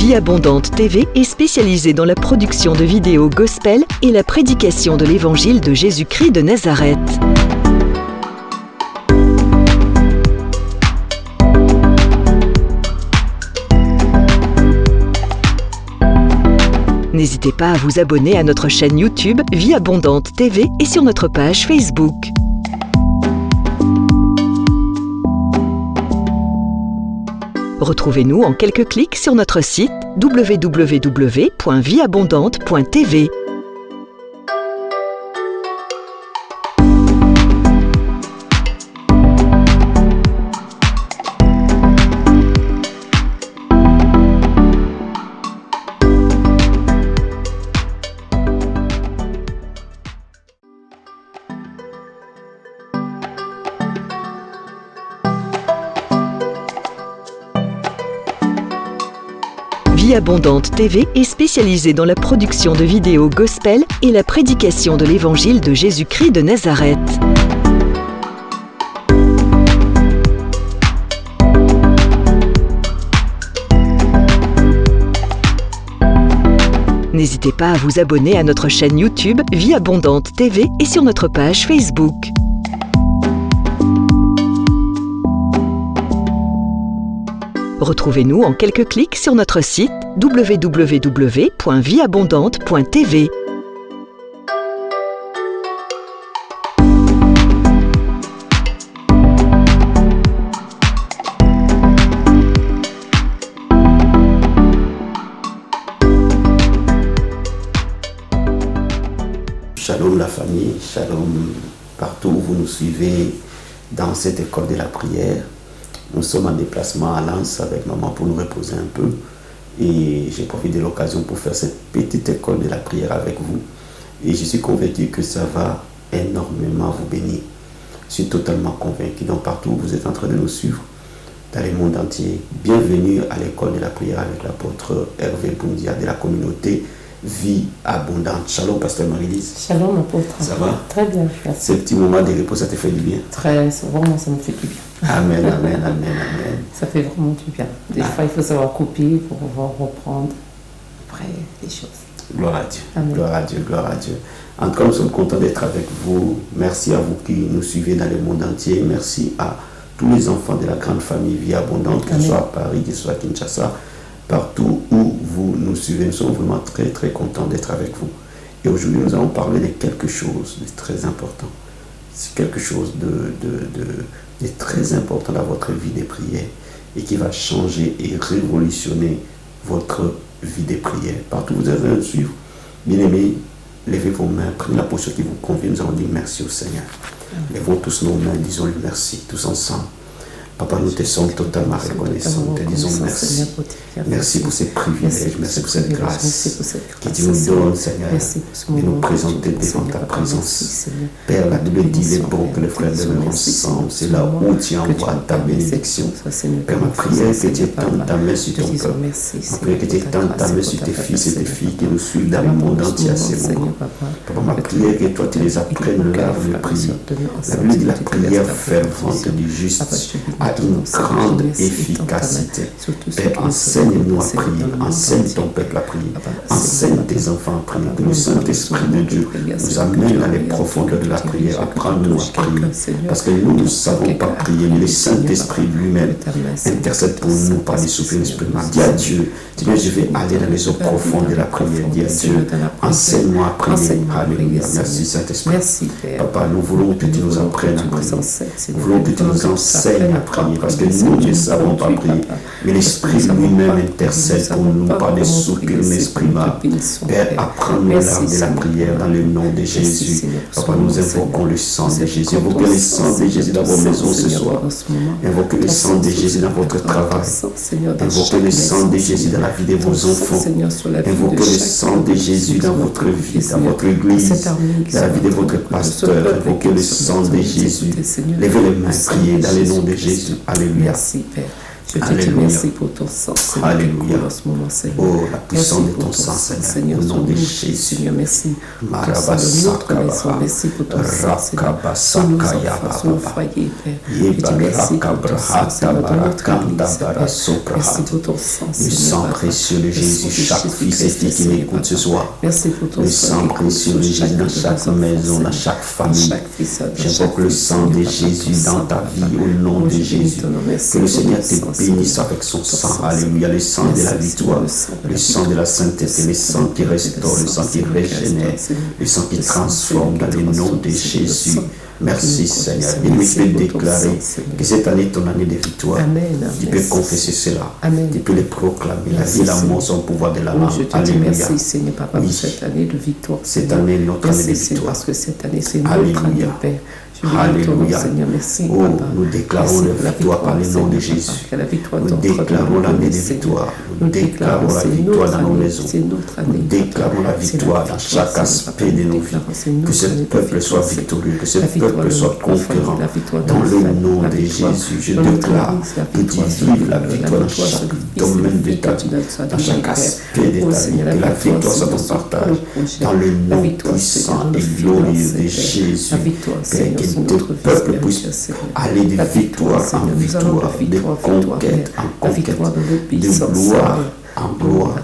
Vie Abondante TV est spécialisée dans la production de vidéos gospel et la prédication de l'évangile de Jésus-Christ de Nazareth. N'hésitez pas à vous abonner à notre chaîne YouTube Vie Abondante TV et sur notre page Facebook. Retrouvez-nous en quelques clics sur notre site www.vieabondante.tv. Vie Abondante TV est spécialisée dans la production de vidéos gospel et la prédication de l'évangile de Jésus-Christ de Nazareth. N'hésitez pas à vous abonner à notre chaîne YouTube Vie Abondante TV et sur notre page Facebook. Retrouvez-nous en quelques clics sur notre site www.vieabondante.tv. Shalom la famille, shalom partout où vous nous suivez dans cette école de la prière. Nous sommes en déplacement à Lens avec maman pour nous reposer un peu. Et j'ai profité de l'occasion pour faire cette petite école de la prière avec vous. Et je suis convaincu que ça va énormément vous bénir. Je suis totalement convaincu. Donc partout où vous êtes en train de nous suivre, dans le monde entier, bienvenue à l'école de la prière avec l'apôtre Hervé Boundia de la communauté Vie Abondante. Shalom, pasteur Marie-Lise. Shalom, apôtre. Ça va? Très bien, merci. Ces petits moments de repos, ça te fait du bien? Vraiment, ça me fait du bien. Amen, amen, amen, amen. Ça fait vraiment du bien. Des fois, il faut savoir couper pour pouvoir reprendre après les choses. Gloire à Dieu. Amen. Gloire à Dieu, gloire à Dieu. En tout cas, nous sommes contents d'être avec vous. Merci à vous qui nous suivez dans le monde entier. Merci à tous les enfants de la grande famille Vie Abondante, que ce soit à Paris, que ce soit à Kinshasa, partout où vous nous suivez. Nous sommes vraiment très, très contents d'être avec vous. Et aujourd'hui, nous allons parler de quelque chose de très important. C'est quelque chose de très important dans votre vie de prière et qui va changer et révolutionner votre vie de prière. Partout où vous allez nous suivre, bien aimés, levez vos mains, prenez la posture qui vous convient. Nous allons dire merci au Seigneur. Levons tous nos mains, disons-lui merci, tous ensemble. Papa, nous te sommes totalement reconnaissants. Nous te disons merci. Merci pour ces privilèges, merci pour cette grâce que tu nous donnes, Seigneur, de nous présenter devant ta présence. Père, la Bible dit, il est bon que les frères demeurent ensemble. C'est là où tu envoies ta bénédiction. Père, ma prière est que tu étendes ta main sur ton peuple. Ma prière est que tu étendes ta main sur tes fils et tes filles qui nous suivent dans le monde entier à ces moments. Papa, ma prière est que toi, tu les apprennes là où ils prient. La Bible dit, la prière fervente du juste a une grande efficacité. Père, enseigne-nous à prier, enseigne ton peuple à prier, enseigne tes enfants à prier, que le Saint-Esprit de Dieu nous amène dans les profondeurs de la prière, apprends-nous à prier, parce que nous ne savons pas prier, mais le Saint-Esprit lui-même intercède pour nous par les souffles de l'Esprit. Dis à Dieu, dis bien, je vais aller dans les eaux profondes de la prière. Dis à Dieu, enseigne-moi à prier. Alléluia. Merci Saint-Esprit. Papa, nous voulons que tu nous apprennes à prier. Nous voulons que tu nous enseignes à prier, parce que nous ne savons pas prier, mais l'Esprit lui-même intercède pour nous par des soupirs inexprimables. Père, apprends-nous l'art de la prière dans le nom de Jésus. Papa, nous invoquons le sang de Jésus. Invoquez le sang de Jésus dans vos maisons ce soir. Invoquez le sang de Jésus dans votre travail. Invoquez le sang de Jésus dans la vie de vos enfants. Invoquez le sang de Jésus dans votre vie, dans votre église, dans la vie de votre pasteur. Invoquez le sang de Jésus. Levez les mains, priez dans le nom de Jésus. Alléluia. Merci, Père. Je te dis merci pour ton sang, Seigneur, Alléluia. en ce moment, Seigneur. Oh, la puissance Merci de pour ton sang, Seigneur, Seigneur, au nom de sur nous, Jésus. Seigneur, merci pour ton sang Marabasa de notre maison. Kabara, Merci pour ton sang, Seigneur, Rakabasa sur nos Kaya enfants, sur nos Baba. foyers, Père. Je Yeba dis merci pour ton sang, Rakabrahata Seigneur, dans notre Barakanda église, Père. Barasoprahata. Merci pour ton sang, Le Seigneur. sang Papa. précieux de Le sang Jésus, chaque fils et fille qui Seigneur, m'écoute ce Papa. soir. Merci pour ton Le sang sang qui coule précieux sur de Jésus dans chacun de chaque nos enfants, maison, dans Seigneur. chaque Dans famille. chaque fils, dans chaque J'invoque le fille, sang Seigneur, de Papa, Jésus ton dans sang, ta Papa. vie au nom Oh, de je bénis Jésus. ton nom, merci Que le pour Seigneur le te sang, bénisse Seigneur. avec son Ton sang. sang, Alléluia. Le sang de la Merci, victoire. le sang de la Le sang de la sainteté. Le sang qui restaure. Le sang qui régénère. Le sang qui transforme dans le nom de Jésus. Merci Seigneur. Et nous peux déclarer que cette année est ton année de victoire. Amen. Tu peux confesser cela. Amen. Tu peux le proclamer. La Merci, vie, la Seigneur. mort sont au pouvoir de la Oh, langue. je te dis Alléluia. merci Seigneur Papa Oui. pour cette année de victoire. Cette Seigneur. année est notre année de Merci Seigneur victoire. parce que cette année c'est notre Alléluia. année Père. Je bénis ton nom Alléluia. Seigneur. Merci Oh, Papa. nous déclarons Merci la pour la victoire par le nom de Seigneur, Jésus. Papa. Que la victoire Nous t'entre déclarons dans nos l'année de vies, Seigneur. victoire. Nous Nous déclarons la c'est victoire notre dans nos année, maisons. c'est notre année, Nous déclarons la Papa. C'est victoire dans victoire, chaque Seigneur, aspect Papa. de nos Nous vies. déclarons, c'est notre Que ce année de peuple soit victoire, victorieux, que ce La victoire peuple de soit notre famille, conquérant. la victoire de Dans notre le famille, nom la de victoire Jésus, je de notre déclare église, la que tu victoire, vives la Seigneur, victoire dans victoire sur chaque le fils et domaine le de ta fils que tu vie, donnes à dans Dieu, chaque Père. aspect de Oh, ta vie. Seigneur, Que la victoire soit ton Seigneur, sur partage. le projet. Dans le La nom victoire, puissant Seigneur, et sur glorieux notre de finances, Jésus. La victoire, Père, Seigneur, que sur tes notre vie peuples puissent spirituelle, Seigneur. aller de La victoire en Seigneur, nous allons victoire, de de victoire, victoire, conquête Père. en La conquête, victoire de de l'obéissance, gloire Seigneur. en gloire,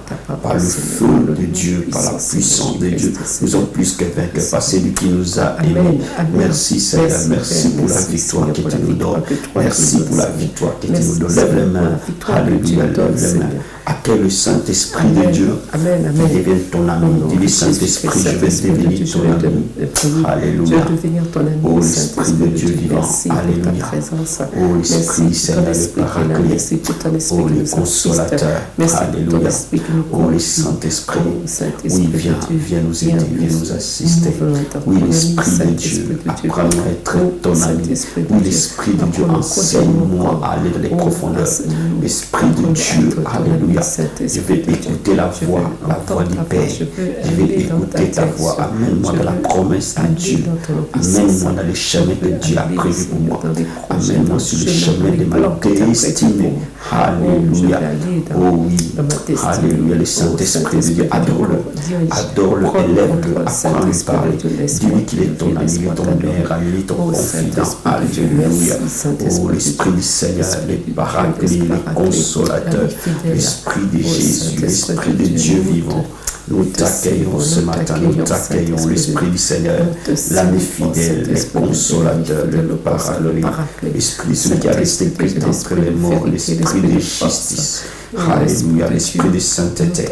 par le feu de Dieu, par la puissance de Dieu. Nous sommes plus que vainqueurs par celui qui nous a Amen, aimés. amen. Merci Seigneur, merci Père, pour la merci, victoire Seigneur, que pour tu la nous victoire donnes. que toi Merci tu nous pour la donnes, victoire que tu Merci, nous donnes. Seigneur, Lève les pour mains. la victoire que tu Alléluia, nous donnes, lève les mains. Seigneur. Accueille le Saint-Esprit de Amen. Dieu Amen, qui amen. devienne ton ami. Dis-le Saint-Esprit, je vais devenir ton ami. Alléluia. Je vais devenir ton ami. Oh, l'Esprit de Dieu vivant. Merci pour ta Alléluia. présence. Oh, l'Esprit, Merci Seigneur, pour ton le esprit qui est là. Paraclet. Merci pour ton esprit Oh, qui le nous assiste. consolateur. Merci pour ton Alléluia. esprit qui nous Oh, le conduit. Saint-Esprit. Oh, Saint-Esprit Oui, de viens, Dieu. viens nous aider, viens nous assister. Nous voulons être Oui, ton ami, l'Esprit de Saint-Esprit Dieu, de Dieu. apprends-moi à être Oh, ton ami. Saint-Esprit de Oui, Dieu. l'Esprit de Dieu, Apprends-nous enseigne-moi continuellement. à aller dans les Oh, profondeurs. enseigne-nous. L'Esprit de Apprends-nous à Dieu, être ton ami, alléluia. Saint-Esprit Je vais de Dieu. écouter la Je voix, veux la voix entendre du ta Père. voix. Je veux Je vais aller dans écouter ta voix. direction. Amène-moi Je dans la veux promesse de aller Dieu. dans ton obéissance. Amène-moi dans les chemins que Je veux Dieu a aller, prévus pour moi. Seigneur, dans les projets, Amène-moi dans sur le le chemin, chemin dans de les ma plans que tu as destinée. prévus pour moi. Alléluia. Je vais aller dans- Oh oui. dans ma destinée. Alléluia. Le Oh, Saint-Esprit de Dieu, Saint-Esprit, adore-le. dirige. Adore-le, Prends le élève-le, contrôle, apprends à lui Saint-Esprit parler. de Dieu, laisse-moi Dis-lui qu'il est ton t'élever, ami, il est laisse-moi ton t'adorer. meilleur ami, il est ton Oh, confident. Saint-Esprit de Dieu, Alléluia. merci, Saint-Esprit Oh, de l'Esprit Dieu. du Seigneur, Esprit les de Dieu, paraclés, l'Esprit les paraclet, consolateurs, l'ami fidèle. l'Esprit de Oh, Jésus, Saint-Esprit l'Esprit de de Dieu, Dieu nous vivant. Nous te t'accueillons servons, ce nous matin, t'accueillons, nous t'accueillons, Saint-Esprit de l'Esprit Dieu. du Seigneur, Nous te l'ami servons, fidèle, les Saint-Esprit de Dieu, consolateurs, l'ami le fidèle, le paraclet, paraclet. l'Esprit, celui qui a resté Saint-Esprit, pris d'entre les morts, l'Esprit de justice. Alléluia, l'Esprit de sainteté,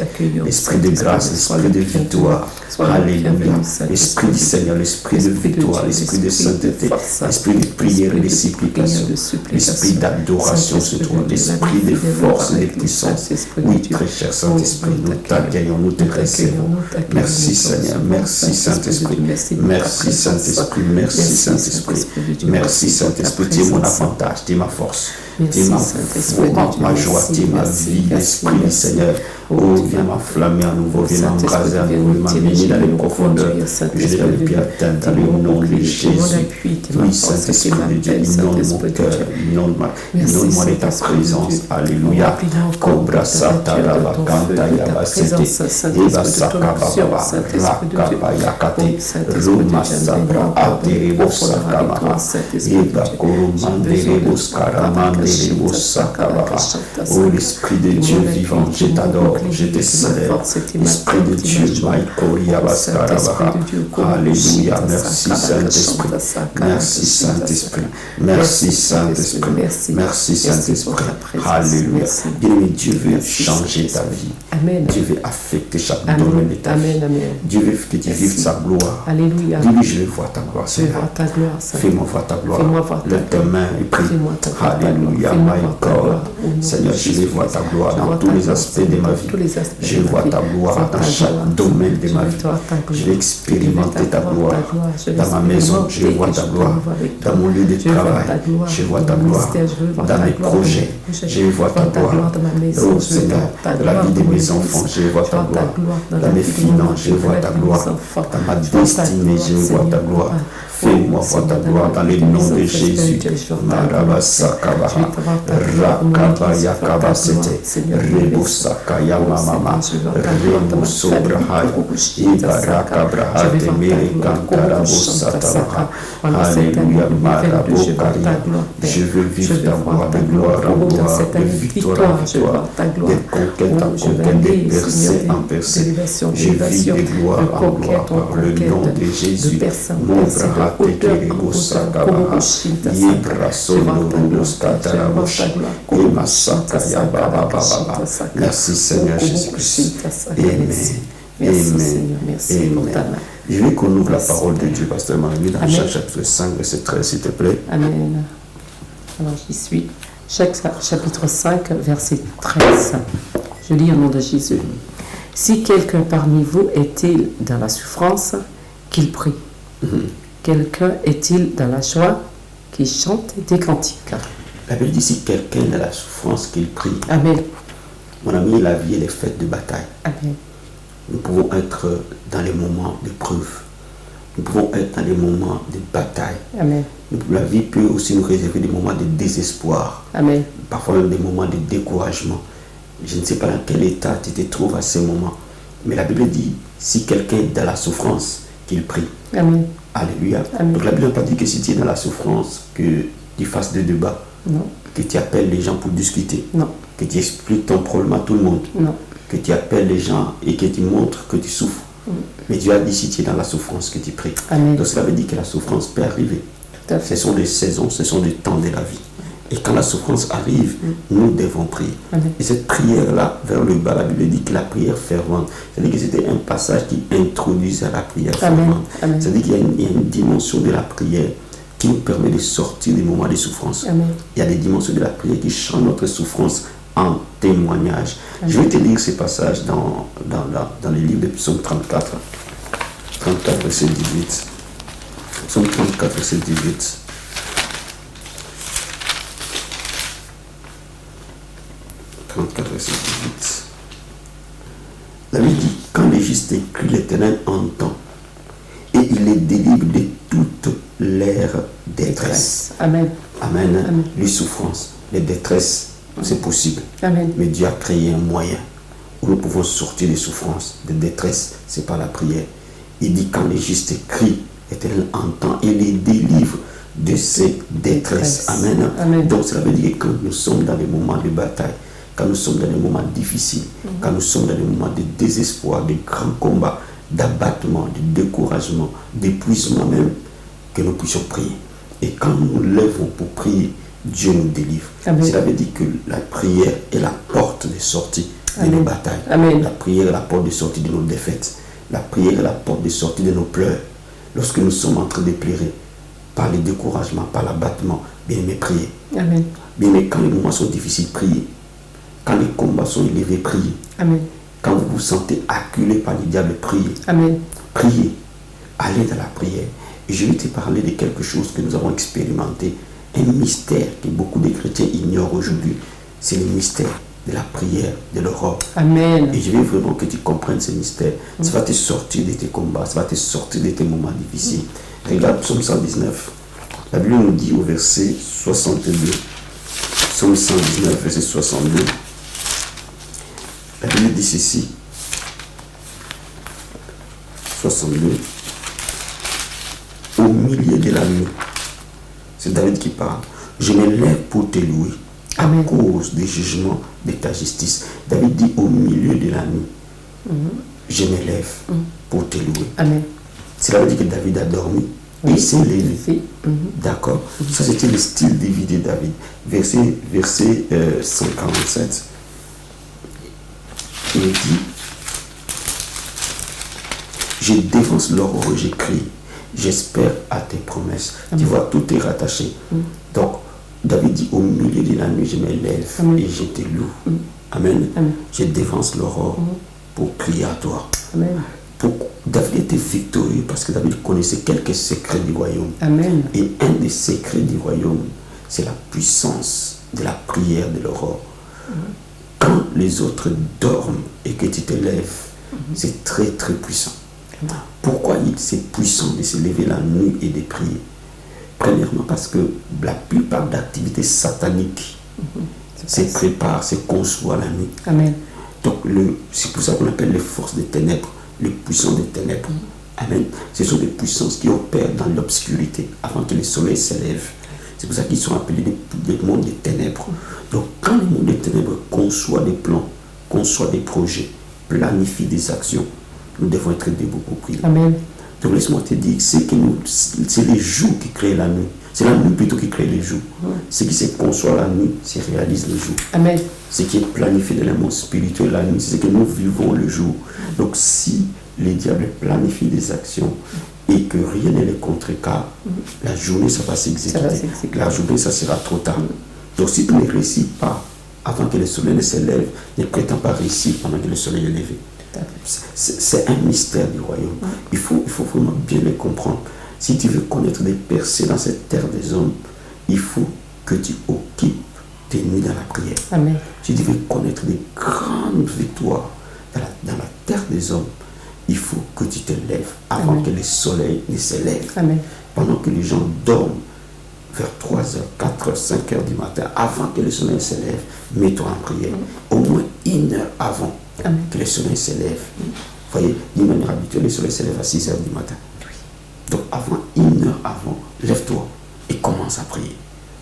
l'Esprit de grâce, l'Esprit de victoire. Alléluia, l'Esprit du Seigneur, l'Esprit de victoire, l'Esprit de sainteté, l'Esprit de prière et de supplication, l'Esprit d'adoration sur toi, l'Esprit de force et de puissance. Oui, très cher Saint-Esprit, nous t'accueillons, nous te recevons. Merci Seigneur, merci Saint-Esprit, merci Saint-Esprit, merci Saint-Esprit, merci Saint-Esprit, tu es mon avantage, tu es ma force. Tu es ma joie, tu es ma vie, l'Esprit du Seigneur. Oh, viens m'enflammer à nouveau, viens m'embraser à nouveau, m'amener dans les profondeurs. Je lève les pieds à terre dans le nom de Jésus. Oui, Saint-Esprit de Dieu, inonde mon cœur, inonde-moi de ta présence. Alléluia. Cobra satara bakanta yabasete, eba sakababa, rakaba yakate, ruma sabra aterebo sakamaha, eba koromandere boskaramandere bosakababa. Oh, l'Esprit de Dieu vivant, je t'adore. Je te célèbre, Esprit de Dieu, Maïkoria Baskarabaha. Alléluia, merci Saint-Esprit, merci Saint-Esprit, merci Saint-Esprit, merci Saint-Esprit. Alléluia. Bien-aimé, Dieu veut changer ta vie. Dieu veut affecter chaque domaine de ta vie. Dieu veut que tu vives sa gloire. Alléluia. Dis-lui, je veux voir ta gloire, Je veux Seigneur. voir ta gloire, Seigneur. Fais-moi voir ta gloire. Fais-moi voir ta Lève tes gloire. mains et prie. Fais-moi ta gloire. Alléluia, Fais-moi my voir ta God. gloire. Au nom de Seigneur, je veux Jésus. voir ta gloire Je dans vois tous ta les gloire, aspects de ma vie. tous les aspects Je de ma vois vie. ta gloire C'est dans ta chaque gloire. domaine de Je ma vais vie. voir ta gloire. Je vais expérimenter ta gloire. Je vais Dans ma maison, je expérimenter vois que ta je gloire. peux avec toi. Dans mon lieu de Je veux voir travail, ta gloire. je vois Dans ta mon gloire. ministère, je veux voir Dans ta mes gloire. projets, je veux voir ta gloire. Dans ma maison, Oh je veux Seigneur, voir ta dans la gloire. vie de Dans mon mes église, enfants, je veux voir je ta vois ta gloire. gloire. Dans mes finances, je vois ta gloire. Dans ma destinée, je vois ta gloire. Fais-moi voir ta gloire dans les noms de Jésus. Marabasakabaha, Rakabayakabasete, Rebusakaya Mama, Rebusobrahaya, Ibarakabrahate, Merekantarabusatrabaha. Alléluia, Marabokaria. Je veux vivre ta gloire de gloire en gloire, de victoire en victoire, de conquête en conquête, de percée en percée. Je vis de gloire en gloire par le nom de Jésus. Mon brahate Kerebusakabaha, Ibrasondorobuskatarabosha, Emasakayababababa. Merci Seigneur Jésus-Christ. Amen. Merci Seigneur, merci pour ta main. Je veux qu'on ouvre la parole de Dieu, Pasteur Marie, dans Jacques chapitre 5, verset 13, s'il te plaît. Amen. Alors j'y suis. Jacques chapitre 5, verset 13. Je lis au nom de Jésus. Si quelqu'un parmi vous est-il dans la souffrance, qu'il prie. Quelqu'un est-il dans la joie, qu'il chante des cantiques. La Bible dit si quelqu'un est dans la souffrance, qu'il prie. Amen. Mon ami, la vie, elle est faite de bataille. Amen. Nous pouvons être dans les moments d'épreuve. Nous pouvons être dans les moments de bataille. Amen. La vie peut aussi nous réserver des moments de désespoir. Amen. Parfois même des moments de découragement. Je ne sais pas dans quel état tu te trouves à ces moments. Mais la Bible dit, si quelqu'un est dans la souffrance, qu'il prie. Amen. Alléluia. Amen. Donc la Bible n'a pas dit que si tu es dans la souffrance, que tu fasses des débats. Non. Que tu appelles les gens pour discuter. Non. Que tu expliques ton problème à tout le monde. Non. Que tu appelles les gens et que tu montres que tu souffres. Mais Dieu a dit si tu es dans la souffrance que tu pries. Amen. Donc cela veut dire que la souffrance peut arriver. Tout à fait. Ce sont des saisons, ce sont des temps de la vie. Et quand la souffrance arrive, nous devons prier. Amen. Et cette prière-là, vers le bas, la Bible dit que la prière fervente. C'est-à-dire que c'était un passage qui introduisait la prière Amen. fervente. Amen. C'est-à-dire qu'il y a une dimension de la prière qui nous permet de sortir des moments de souffrance. Amen. Il y a des dimensions de la prière qui changent notre souffrance en témoignage. Amen. Je vais te lire ces passages dans les livres de Psaume 34. 34, verset 18. Psaume 34, verset 18. Verset 18. La Bible dit, quand les justes crient, l'Éternel entend et il les délivre de toute leur détresse. Amen. Amen. Amen. Les souffrances, les détresses, c'est possible. Amen. Mais Dieu a créé un moyen où nous pouvons sortir des souffrances, des détresses, c'est par la prière. Il dit, quand les justes crient, l'Éternel entend et les délivre de ces détresses. Amen. Amen. Donc cela veut dire que quand nous sommes dans les moments de bataille, quand nous sommes dans des moments difficiles, quand nous sommes dans des moments de désespoir, de grands combats, d'abattement, de découragement, d'épuisement même, que nous puissions prier. Et quand nous nous lèvons pour prier, Dieu nous délivre. Amen. Cela veut dire que la prière est la porte de sortie de Amen. nos batailles. Amen. La prière est la porte de sortie de nos défaites. La prière est la porte de sortie de nos pleurs. Lorsque nous sommes en train de pleurer, par le découragement, par l'abattement, bien aimé, priez. Amen. Bien aimé, quand les moments sont difficiles, priez. Quand les combats sont élevés, priez. Amen. Quand vous vous sentez acculé par le diable, priez. Amen. Priez. Allez dans la prière. Et je vais te parler de quelque chose que nous avons expérimenté. Un mystère que beaucoup de chrétiens ignorent aujourd'hui. C'est le mystère de la prière de l'Europe. Amen. Et je veux vraiment que tu comprennes ce mystère. Ça va te sortir de tes combats. Ça va te sortir de tes moments difficiles. Regarde Psaume 119. La Bible nous dit au verset 62. Psaume 119, verset 62. La Bible dit ceci. 62. Au milieu de la nuit. C'est David qui parle. Je me lève pour te louer. Amen. À cause des jugements de ta justice. David dit au milieu de la nuit. Je me lève pour te louer. Amen. Cela veut dire que David a dormi. Et il s'est levé. D'accord. Ça, c'était le style de vie de David. Verset 147. Il dit, je défonce l'aurore, j'écris, j'espère à tes promesses. Tu vois, tout est rattaché. Donc, David dit, au milieu de la nuit, je me lève et je te loue. Amen. Amen. Je dévance l'aurore pour crier à toi. Amen. David était victorieux parce que David connaissait quelques secrets du royaume. Amen. Et un des secrets du royaume, c'est la puissance de la prière de l'aurore. Quand les autres dorment et que tu te lèves, c'est très très puissant. Pourquoi c'est puissant de se lever la nuit et de prier? Premièrement, parce que la plupart d'activités sataniques se préparent, se conçoivent la nuit. Amen. Donc, c'est pour ça qu'on appelle les forces des ténèbres, les puissants des ténèbres. Amen. Ce sont des puissances qui opèrent dans l'obscurité avant que le soleil se lève. C'est pour ça qu'ils sont appelés les mondes des ténèbres. Donc, quand le monde des ténèbres conçoit des plans, conçoit des projets, planifie des actions, nous devons être debout pour prier. Amen. Donc, laisse-moi te dire, c'est les jours qui créent la nuit. C'est la nuit plutôt qui crée les jours. Ce qui se conçoit la nuit, se réalise le jour. Amen. Ce qui est planifié dans le monde spirituel la nuit, c'est ce que nous vivons le jour. Donc, si les diables planifient des actions et que rien ne les contrecarre, la journée, ça va s'exécuter. La journée, ça sera trop tard. Donc, si tu ne réussis pas avant que le soleil ne se lève, ne prétends pas réussir pendant que le soleil est levé. C'est un mystère du royaume. Il faut vraiment bien le comprendre. Si tu veux connaître des percées dans cette terre des hommes, il faut que tu occupes tes nuits dans la prière. Amen. Si tu veux connaître des grandes victoires dans la terre des hommes, il faut que tu te lèves avant que le soleil ne se lève. Amen. Pendant que les gens dorment vers 3h, 4h, 5h du matin, avant que le soleil se lève, mets-toi en prière. Au moins 1 heure avant que le soleil se lève. Vous voyez, d'une manière habituelle, le soleil se lève à 6h du matin. Donc avant 1 heure avant, lève-toi et commence à prier.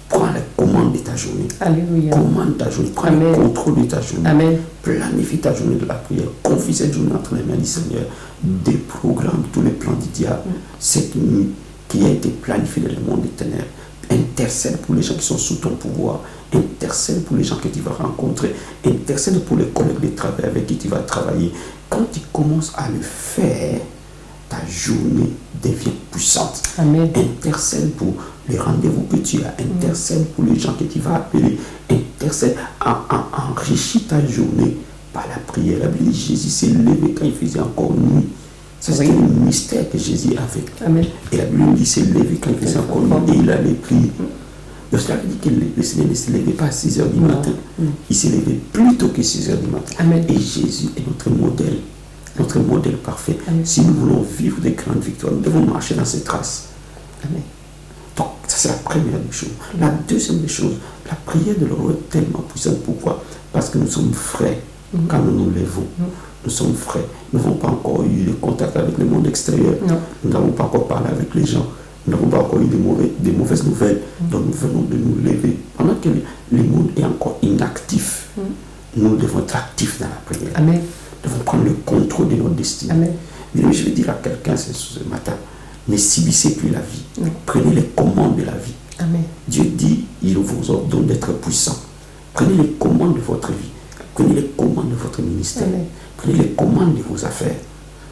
Prends la commande de ta journée. Alléluia. Commande ta journée. Prends le contrôle de ta journée. Amen. Planifie ta journée de la prière. Confie cette journée entre les mains du Seigneur. Déprogramme tous les plans du diable. Cette nuit qui a été planifiée dans le monde des ténèbres. Intercède pour les gens qui sont sous ton pouvoir. Intercède pour les gens que tu vas rencontrer. Intercède pour les collègues de travail avec qui tu vas travailler. Quand tu commences à le faire, ta journée devient puissante. Amen. Intercède pour les rendez-vous que tu as. Intercède pour les gens que tu vas appeler. Intercède. Enrichis ta journée par la prière. La Bible dit Jésus s'est levé quand il faisait encore nuit. Ça, c'était le mystère que Jésus avait. Amen. Et la Bible dit qu'il s'est levé quand il faisait encore nuit et il allait prier. Donc, cela veut dire que le Seigneur ne se levait pas à 6h du matin. Il s'est levé plus tôt que 6h du matin. Amen. Et Jésus est notre modèle parfait. Amen. Si nous voulons vivre des grandes victoires, nous devons marcher dans ses traces. Amen. Donc, ça c'est la première des choses. La deuxième des choses, la prière de l'aurore est tellement puissante. Pourquoi? Parce que nous sommes frais quand nous nous levons. Nous sommes frais. Nous n'avons pas encore eu de contact avec le monde extérieur. Non. Nous n'avons pas encore parlé avec les gens. Nous n'avons pas encore eu de mauvaises nouvelles. Donc nous venons de nous lever. Pendant que le monde est encore inactif, nous devons être actifs dans la prière. Amen. Nous devons prendre le contrôle de notre destinée. Amen. Mais je vais dire à quelqu'un ce matin, ne subissez plus la vie. Prenez les commandes de la vie. Amen. Dieu dit, il vous ordonne d'être puissant. Prenez les commandes de votre vie. Prenez les commandes de votre ministère. Amen. Prenez les commandes de vos affaires.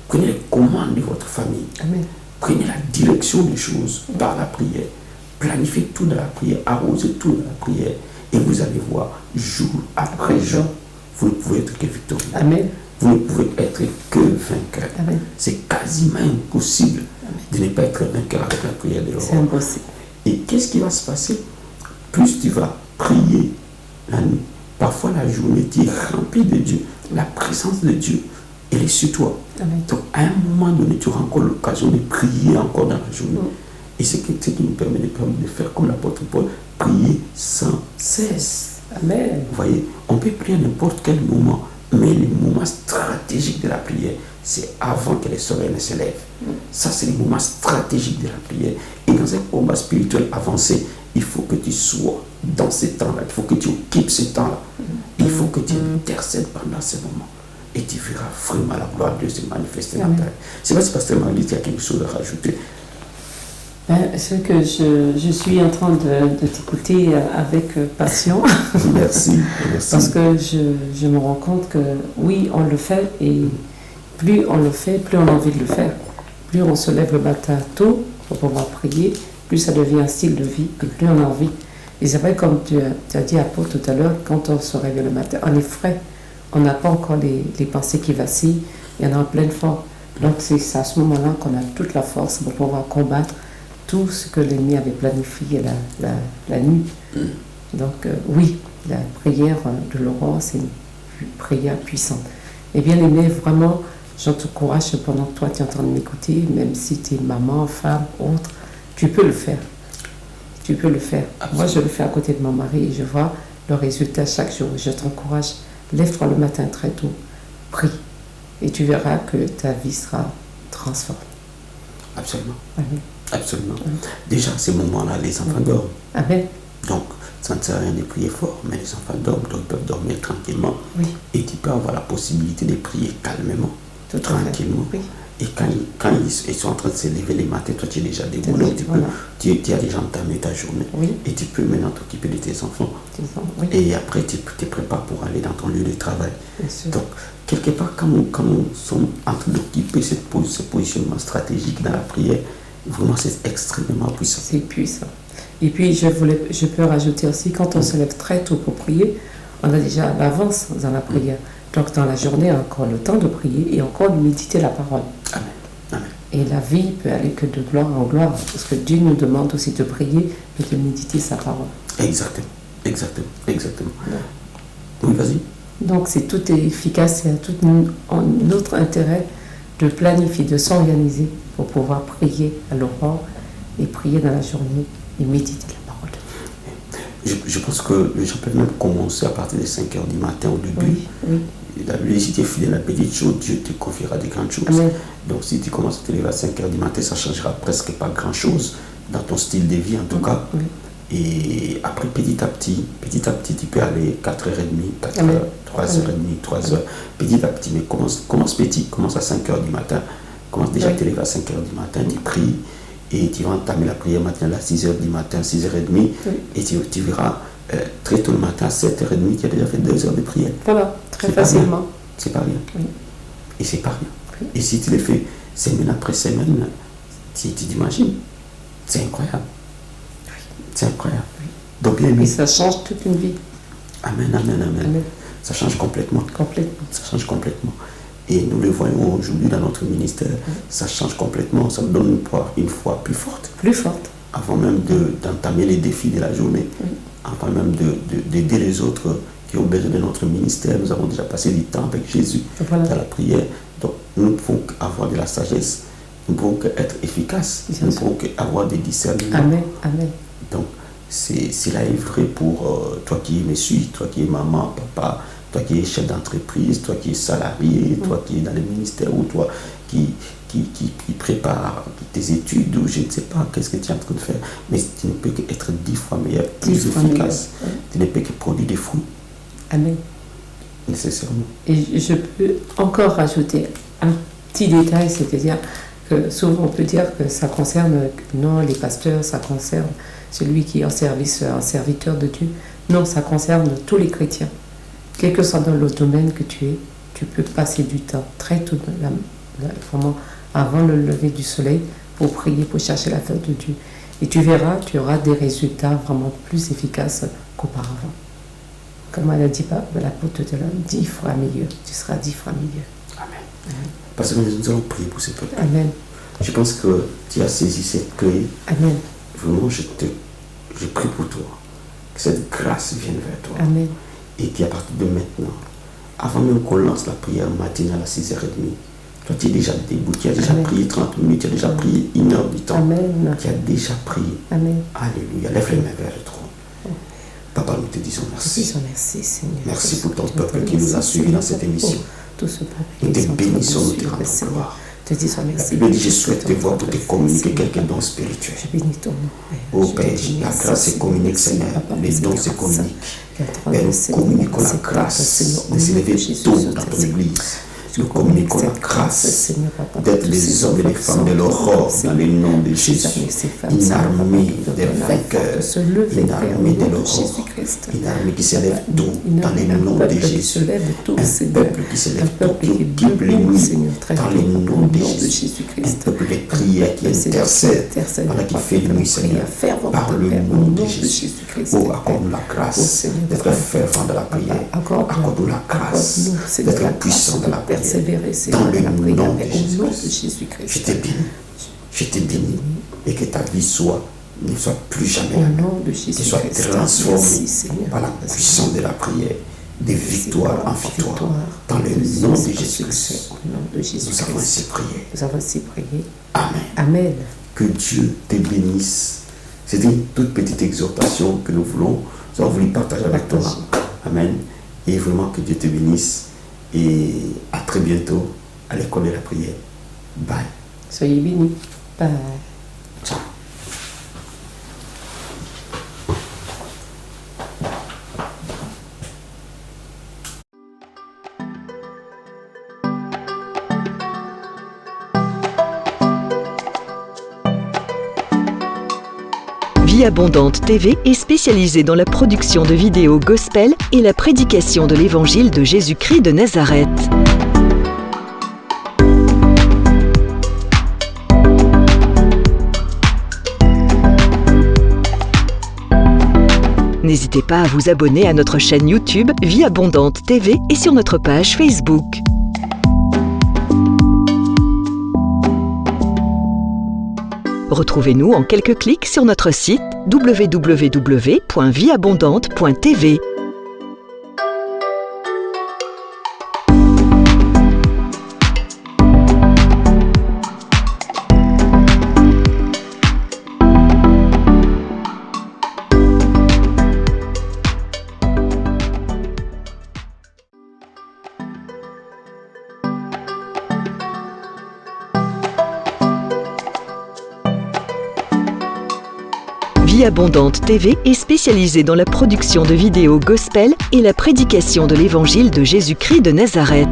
Prenez les commandes de votre famille. Amen. Prenez la direction des choses par la prière. Planifiez tout dans la prière. Arrosez tout dans la prière. Et vous allez voir, jour après jour, vous ne pouvez être que victorieux. Amen. Vous ne pouvez être que vainqueur. Amen. C'est quasiment impossible de ne pas être vainqueur avec la prière de l'aurore. C'est impossible. Et qu'est-ce qui va se passer? Plus tu vas prier la nuit, parfois la journée, tu es rempli de Dieu. La présence de Dieu, elle est sur toi. Amen. Donc, à un moment donné, tu auras encore l'occasion de prier encore dans la journée. Et c'est ce qui nous permet de faire comme l'apôtre Paul, prier sans cesse. Amen. Vous voyez, on peut prier à n'importe quel moment, mais le moment stratégique de la prière, c'est avant que le soleil ne se lève. Ça, c'est le moment stratégique de la prière. Et dans un combat spirituel avancé, il faut que tu sois dans ces temps-là. Il faut que tu occupes ce temps-là. Il faut que tu intercèdes pendant ce moment. Et tu verras vraiment la gloire de Dieu se manifester dans ta vie. C'est pas si Pasteur Marguerite a quelque chose à rajouter. Ce que je suis en train de t'écouter avec passion. Merci, merci. Parce que je me rends compte que oui, on le fait et plus on le fait, plus on a envie de le faire. Plus on se lève le matin tôt pour pouvoir prier, plus ça devient un style de vie, plus on a envie. Et c'est vrai, comme tu as dit à Paul tout à l'heure, quand on se réveille le matin, on est frais. on n'a pas encore les pensées qui vacillent, il y en a en pleine forme. Donc c'est à ce moment-là qu'on a toute la force pour pouvoir combattre tout ce que l'ennemi avait planifié la nuit. Donc oui, la prière de Laurent, c'est une prière puissante. Et bien aimé, vraiment, je t'encourage pendant que toi tu es en train de m'écouter, même si tu es maman, femme, autre, tu peux le faire. Tu peux le faire. Absolument. Moi, je le fais à côté de mon mari et je vois le résultat chaque jour. Je t'encourage, lève-toi le matin très tôt, prie. Et tu verras que ta vie sera transformée. Absolument. Amen. Absolument. Amen. Déjà, à ces moments-là, les enfants dorment. Amen. Donc, ça ne sert à rien de prier fort, mais les enfants dorment, donc ils peuvent dormir tranquillement. Oui. Et tu peux avoir la possibilité de prier calmement, tout tranquillement. Oui. Et quand ils sont en train de se lever les matins, toi tu es déjà debout, donc tu as déjà entamé ta journée. Oui. Et tu peux maintenant t'occuper de tes enfants. Oui. Et après, tu te prépares pour aller dans ton lieu de travail. Donc, quelque part, quand nous sommes en train d'occuper ce positionnement stratégique dans la prière, vraiment c'est extrêmement puissant. C'est puissant. Et puis, je peux rajouter aussi, quand on se lève très tôt pour prier, on a déjà l'avance dans la prière. Donc, dans la journée, on a encore le temps de prier et encore de méditer la parole. Amen. Amen. Et la vie peut aller que de gloire en gloire, parce que Dieu nous demande aussi de prier et de méditer sa parole. Exactement. Ouais. Oui, vas-y. Donc, c'est tout est efficace et à tout notre intérêt de planifier, de s'organiser pour pouvoir prier à l'aurore et prier dans la journée et méditer la parole. Je pense que les gens peuvent même commencer à partir de 5 heures du matin au début. Oui. La Bible, si tu es fidèle à la petite chose, Dieu te confiera de grandes choses. Amen. Donc si tu commences à te lever à 5 heures du matin, ça ne changera presque pas grand-chose dans ton style de vie en tout cas. Oui. Et après, petit à petit, tu peux aller 4h30, 4h, 3h30, 3h. Petit à petit, mais commence petit, commence à 5h du matin. Commence déjà à te lever à 5h du matin, tu pries. Et tu vas entamer la prière matinale à 6h du matin, 6h30. Et tu verras très tôt le matin, à 7h30, tu as déjà fait 2 heures de prière. Voilà, très facilement. C'est pas rien. Oui. Et c'est pas rien. Oui. Et si tu le fais semaine après semaine, tu t'imagines, c'est incroyable. Oui. C'est incroyable. Oui. Donc, bien et ça change toute une vie. Amen. Ça change complètement. Ça change complètement. Et nous le voyons aujourd'hui dans notre ministère, ça change complètement, ça nous donne une foi plus forte. Plus forte. Avant même d'entamer les défis de la journée, avant même d'aider les autres qui ont besoin de notre ministère. Nous avons déjà passé du temps avec Jésus dans la prière. Donc nous ne pouvons qu'avoir de la sagesse, nous ne pouvons qu'être efficaces, nous ne pouvons qu'avoir des discernements. Amen. Donc cela est vrai pour toi qui me suis, toi qui es maman, papa, toi qui es chef d'entreprise, toi qui es salarié, toi qui es dans le ministère, ou toi qui prépare tes études, ou je ne sais pas qu'est-ce que tu es en train de faire, mais tu ne peux qu'être 10 fois meilleur, plus efficace. Tu ne peux que produire des fruits. Amen. Nécessairement. Et je peux encore rajouter un petit détail, c'est-à-dire que souvent on peut dire que ça concerne, non, les pasteurs, ça concerne celui qui est en service, un serviteur de Dieu. Non, ça concerne tous les chrétiens. Quel que soit dans le domaine que tu es, tu peux passer du temps très tôt, vraiment avant le lever du soleil, pour prier, pour chercher la face de Dieu. Et tu verras, tu auras des résultats vraiment plus efficaces qu'auparavant. Comme elle a dit, l'apôtre de l'homme, 10 fois meilleur. Tu seras 10 fois meilleur. Amen. Parce que nous allons prier pour ce peuple. Amen. Je pense que tu as saisi cette clé. Amen. Vraiment, je prie pour toi. Que cette grâce vienne vers toi. Amen. Et qu'à partir de maintenant, avant même qu'on lance la prière matinale à 6h30, toi tu es déjà debout, tu as déjà prié 30 minutes, tu as déjà prié 1 heure du temps. Amen. Tu as déjà prié. Amen. Alléluia. Lève les mains vers le trône. Papa, nous te disons merci. Nous te disons merci, Seigneur. Merci pour ton peuple qui nous a suivis dans cette émission. Tout ce peuple nous te bénissons, nous te rendons gloire. Te disons merci. La Bible dit, je souhaite te voir pour te communiquer quelques dons spirituels. Je bénis ton nom. Ô Père, la grâce se communique, Seigneur. Les dons se communiquent. Père, nous communiquons la grâce de s'élever tôt dans ton église. nous communiquons la grâce d'être les hommes et les femmes de l'aurore dans le nom de Jésus. Une armée des vainqueurs, une armée de l'aurore, une armée qui s'élève tout dans le nom de Jésus. Un peuple qui s'élève tout, qui occupe les nuits dans le nom de Jésus. Un peuple de prière qui intercède pendant qu'il fait nuit, Seigneur, par le nom de Jésus. Oh, accorde-nous la grâce d'être fervent dans la prière. Accorde-nous la grâce d'être puissant dans la prière. Dans le nom de Jésus-Christ. Je te bénis et que ta vie ne soit plus jamais là. Qu'elle soit transformée par la puissance de la prière, de victoire en victoire. Dans le nom de Jésus-Christ. Nous avons ainsi prié. Amen. Que Dieu te bénisse. C'était une toute petite exhortation que nous avons voulu partager avec toi. Amen. Et vraiment que Dieu te bénisse. Et à très bientôt à l'école de la prière. Bye. Soyez bénis. Bye. Ciao. Vie Abondante TV est spécialisée dans la production de vidéos gospel et la prédication de l'évangile de Jésus-Christ de Nazareth. N'hésitez pas à vous abonner à notre chaîne YouTube Vie Abondante TV et sur notre page Facebook. Retrouvez-nous en quelques clics sur notre site www.vieabondante.tv. Vie Abondante TV est spécialisée dans la production de vidéos gospel et la prédication de l'évangile de Jésus-Christ de Nazareth.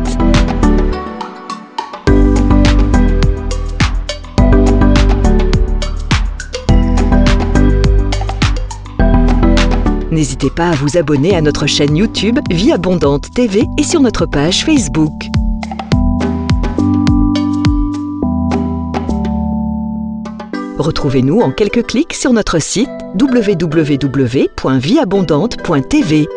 N'hésitez pas à vous abonner à notre chaîne YouTube Vie Abondante TV et sur notre page Facebook. Retrouvez-nous en quelques clics sur notre site www.vieabondante.tv.